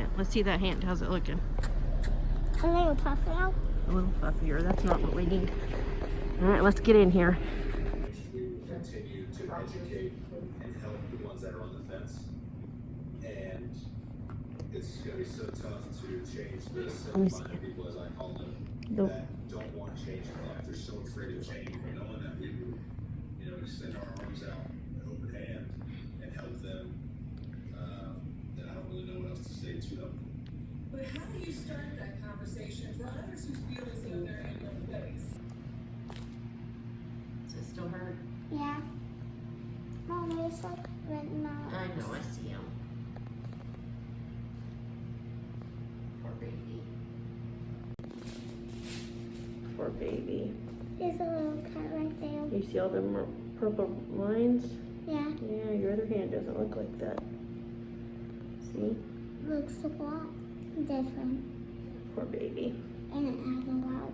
it. Let's see that hand. How's it looking? A little puffier. A little puffier. That's not what we need. All right, let's get in here. We continue to educate and help the ones that are on the fence. And it's going to be so tough to change this and find people, as I call them, that don't want change in life. They're so afraid of change. But knowing that we would, extend our arms out, an open hand, and help them, then I don't really know what else to say to them. But how do you start that conversation for others who feel as though they're in your place? Does it still hurt? Yeah. Mom, it's like written out. I know, I see him. Poor baby. Poor baby. There's a little cut right there. You see all them purple lines? Yeah. Yeah, your other hand doesn't look like that. See? Looks a lot different. Poor baby. And it has a lot.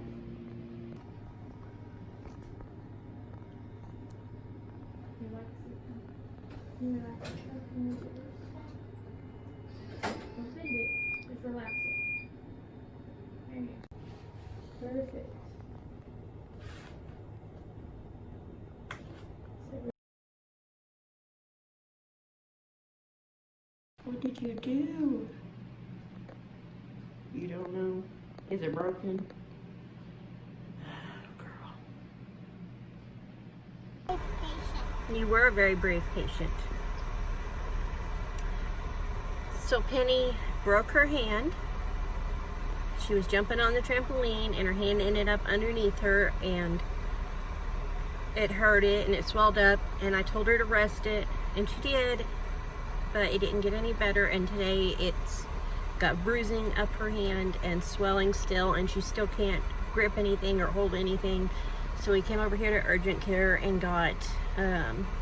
Just relax it. There you go. Perfect. What did you do? You don't know? Is it broken? Oh, girl. You were a very brave patient. So Penny broke her hand. She was jumping on the trampoline and her hand ended up underneath her and it hurt it and it swelled up, and I told her to rest it and she did, but it didn't get any better, and today it's got bruising up her hand and swelling still, and she still can't grip anything or hold anything. So we came over here to urgent care and got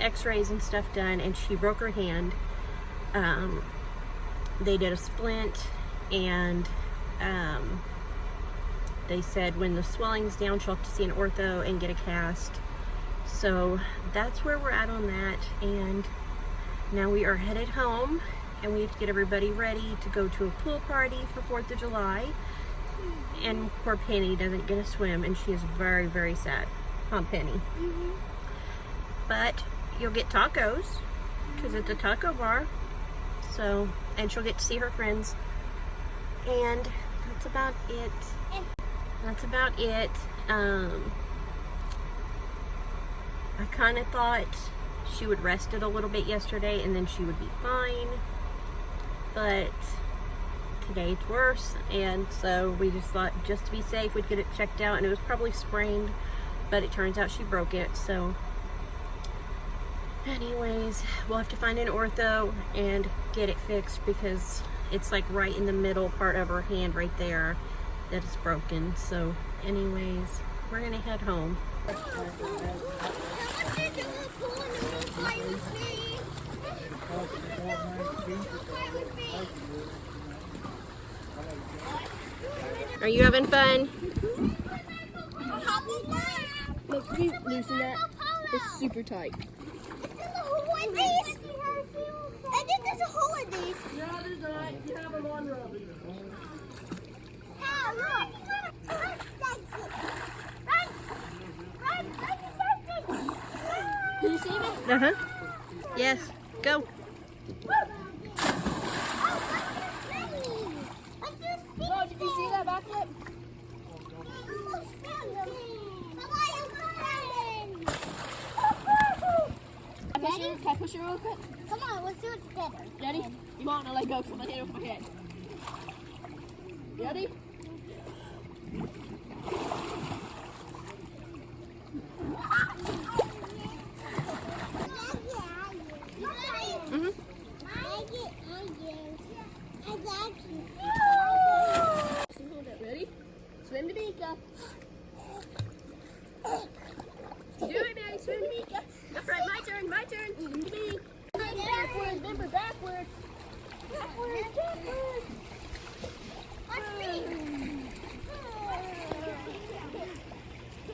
x-rays and stuff done, and she broke her hand. They did a splint, and they said when the swelling's down she'll have to see an ortho and get a cast. So that's where we're at on that, and now we are headed home and we have to get everybody ready to go to a pool party for 4th of July. And poor Penny doesn't get to swim and she is very, very sad. Huh, Penny? Mm-hmm. But you'll get tacos because it's a taco bar. So, and she'll get to see her friends. And that's about it. That's about it. I kind of thought she would rest it a little bit yesterday and then she would be fine, but today it's worse, and so we just thought, just to be safe, we'd get it checked out, and it was probably sprained, but it turns out she broke it. So anyways, we'll have to find an ortho and get it fixed because it's like right in the middle part of her hand right there that is broken. So anyways, we're gonna head home. Are you having fun? Look, can you loosen that? It's super tight. I think there's a hole in these. Yeah, there's not. You have them on, Robbie. Can you see me? Uh-huh. Yes, go. Oh, did you see that backflip? Can I push you real quick? Come on, let's do it together. Ready? You might want to let go because I'm going to hit it with my head. Ready? Ready? Swim to Mika. Do it, man. Swim to Mika. That's right. My turn. My turn. Swim to me. Backwards. Remember, backwards. Backwards. Backwards. Watch me.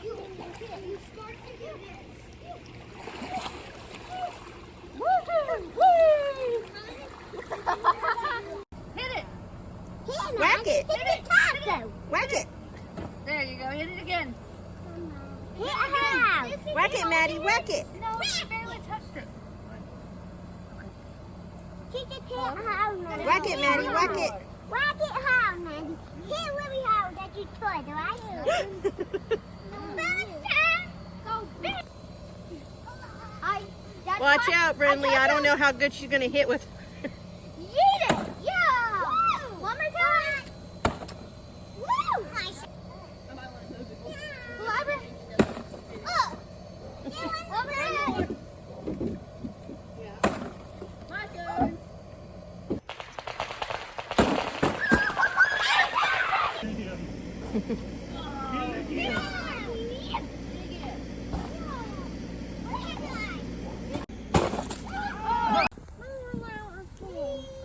You start to do this. Woo! Woo! Hit it. Whack it. Hit the top though. Whack it. There you go. Hit it again. Hit how? Whack it, Maddie. Whack it. No, she barely touched it. Hit the tip how, Maddie. Whack it, Maddie. Whack it. Whack it how, Maddie. Hit really hard that you could, right? Go big. Watch out, Brinley. I don't know how good she's going to hit with. Eat it! Yeah! One more time! Woo! Nice. Over. Over. My turn.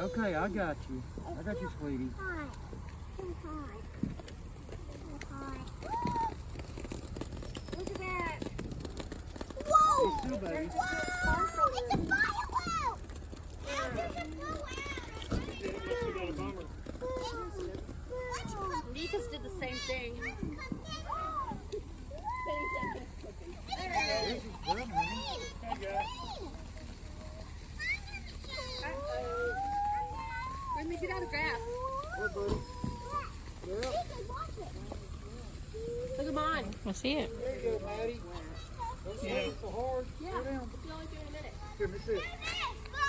Okay, I got you. I got you, sweetie. Look at that. Whoa! You too, baby. Wow! It's a firework! How does it blow out? Nikas did the same thing. Let me get out of grass. Look at mine. I see it. There you go, Maddie. Don't hit it so hard. Yeah. Go down. You'll only do it in a minute. Here, let me see it.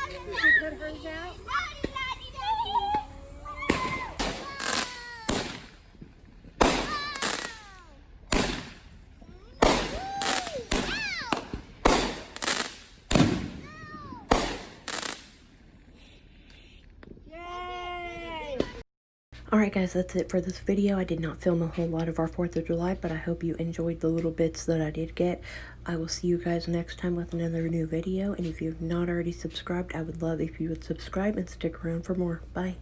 She put hers out. Alright guys, that's it for this video. I did not film a whole lot of our 4th of July, but I hope you enjoyed the little bits that I did get. I will see you guys next time with another new video, and if you've not already subscribed, I would love if you would subscribe and stick around for more. Bye.